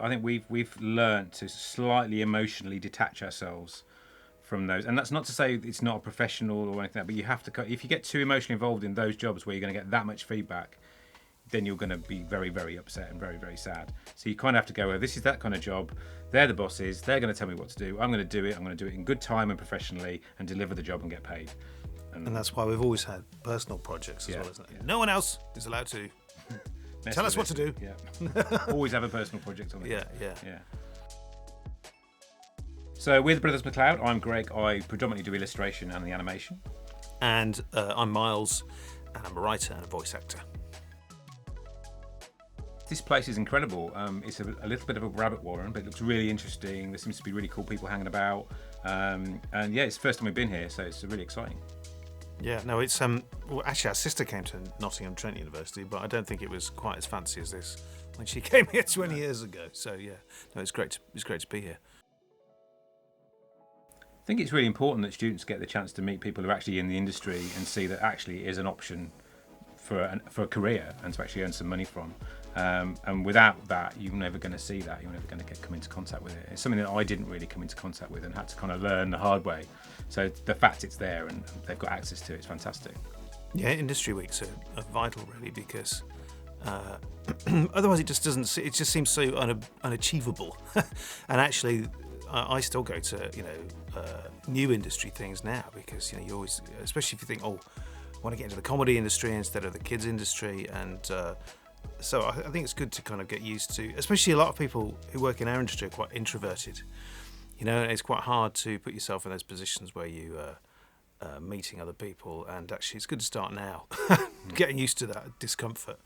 I think we've learned to slightly emotionally detach ourselves from those, and that's not to say it's not a professional or anything like that, but you have to. If you get too emotionally involved in those jobs where you're going to get that much feedback, then you're going to be very, very upset and very, very sad. So you kind of have to go, this is that kind of job. They're the bosses. They're going to tell me what to do. I'm going to do it. I'm going to do it in good time and professionally and deliver the job and get paid. And that's why we've always had personal projects as well, isn't it? Yeah. No one else is allowed to tell us what to do. Yeah. Always have a personal project on it. Yeah. So with Brothers McLeod, I'm Greg. I predominantly do illustration and the animation. And I'm Miles, and I'm a writer and a voice actor. This place is incredible. It's a little bit of a rabbit warren, but it looks really interesting. There seems to be really cool people hanging about. And yeah, it's the first time we've been here, so it's really exciting. Yeah, no, it's well, actually, our sister came to Nottingham Trent University, but I don't think it was quite as fancy as this when she came here 20 years ago. So yeah, no, it's great to be here. I think it's really important that students get the chance to meet people who are actually in the industry and see that actually it is an option for a career and to actually earn some money from. And without that, you're never going to see that. You're never going to come into contact with it. It's something that I didn't really come into contact with and had to kind of learn the hard way. So the fact it's there and they've got access to it's fantastic. Yeah, industry weeks are vital really because otherwise it just seems so unachievable. And actually, I still go to new industry things now because you always, especially if you think, I want to get into the comedy industry instead of the kids industry, and so I think it's good to kind of get used to, especially a lot of people who work in our industry are quite introverted. It's quite hard to put yourself in those positions where you are meeting other people, and actually it's good to start now, getting used to that discomfort.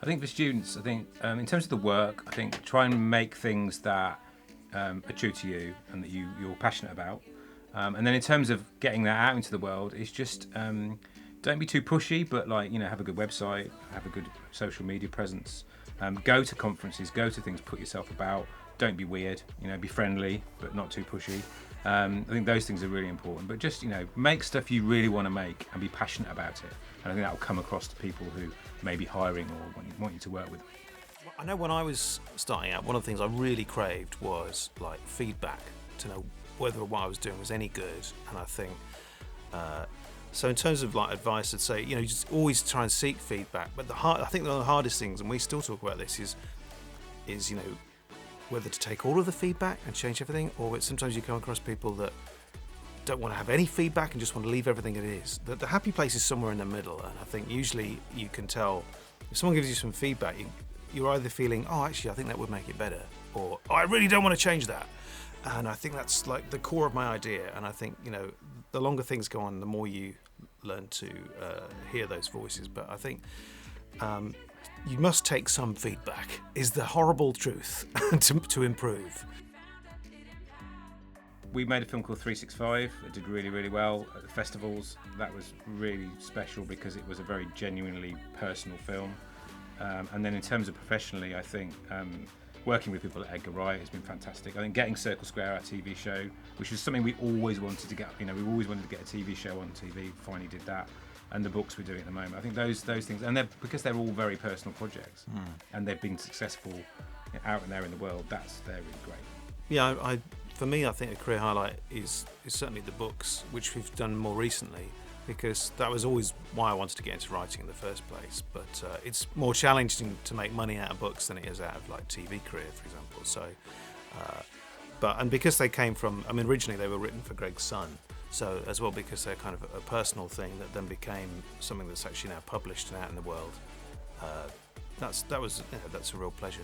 I think for students, in terms of the work, I think try and make things that are true to you and that you're passionate about. And then in terms of getting that out into the world, it's just don't be too pushy, but have a good website, have a good social media presence, go to conferences, go to things, put yourself about, don't be weird, be friendly, but not too pushy. I think those things are really important, but just, make stuff you really want to make and be passionate about it. And I think that will come across to people who may be hiring or want you to work with. I know when I was starting out, one of the things I really craved was feedback to know whether what I was doing was any good. And I think, so in terms of advice, I'd say, you just always try and seek feedback. But I think one of the hardest things, and we still talk about this, is whether to take all of the feedback and change everything, or sometimes you come across people that don't want to have any feedback and just want to leave everything as it is. The happy place is somewhere in the middle, and I think usually you can tell if someone gives you some feedback, you're either feeling, actually I think that would make it better, or I really don't want to change that. And I think that's the core of my idea. And I think the longer things go on, the more you learn to hear those voices. But I think you must take some feedback, is the horrible truth, to improve. We made a film called 365. It did really, really well at the festivals. That was really special because it was a very genuinely personal film. And then in terms of professionally, I think working with people at Edgar Wright has been fantastic. I think getting Circle Square, our TV show, which was something we always wanted to get, we always wanted to get a TV show on TV, finally did that. And the books we're doing at the moment. I think those things, and because they're all very personal projects, and they've been successful out and there in the world, they're really great. Yeah, for me, I think a career highlight is certainly the books, which we've done more recently, because that was always why I wanted to get into writing in the first place. But it's more challenging to make money out of books than it is out of TV career, for example. So, and because they came from, originally they were written for Greg's son. So as well, because they're kind of a personal thing that then became something that's actually now published and out in the world. That's a real pleasure.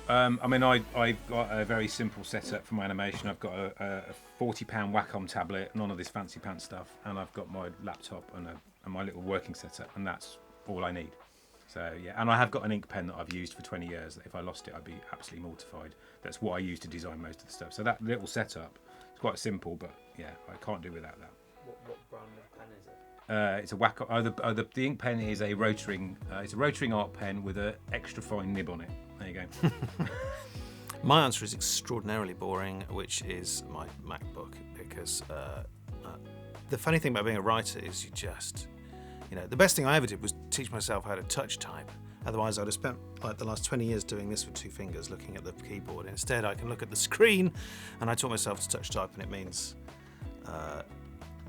I've got a very simple setup for my animation. I've got a £40 Wacom tablet, none of this fancy pants stuff, and I've got my laptop and my little working setup, and that's all I need. So yeah, and I have got an ink pen that I've used for 20 years. If I lost it, I'd be absolutely mortified. That's what I use to design most of the stuff. So that little setup is quite simple, but yeah, I can't do without that. What brand of pen is it? It's a Wacom. The ink pen is a Rotring. It's a Rotring art pen with an extra fine nib on it. There you go. My answer is extraordinarily boring, which is my MacBook, because the funny thing about being a writer is You know, the best thing I ever did was teach myself how to touch type. Otherwise, I'd have spent like the last 20 years doing this with 2 fingers, looking at the keyboard. Instead, I can look at the screen, and I taught myself to touch type, and it means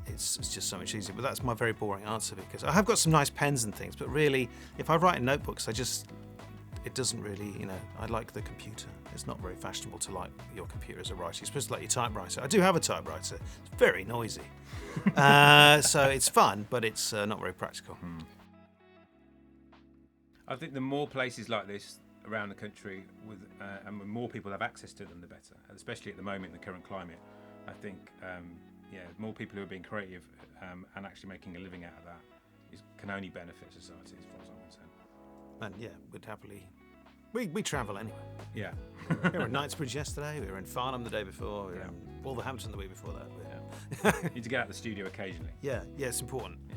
it's just so much easier. But that's my very boring answer, because I have got some nice pens and things, but really, if I write in notebooks, it doesn't really, you know, I like the computer. It's not very fashionable to like your computer as a writer. You're supposed to like your typewriter. I do have a typewriter. It's very noisy. So it's fun, but it's not very practical. I think the more places like this around the country, and when more people have access to them, the better. Especially at the moment, in the current climate, I think, more people who are being creative and actually making a living out of that can only benefit society, as far as I'm concerned. And yeah, we'd happily. We travel anyway. Yeah. We were in Knightsbridge yesterday. We were in Farnham the day before. We were in Wolverhampton the week before that. Yeah. You need to get out of the studio occasionally. Yeah, it's important. Yeah.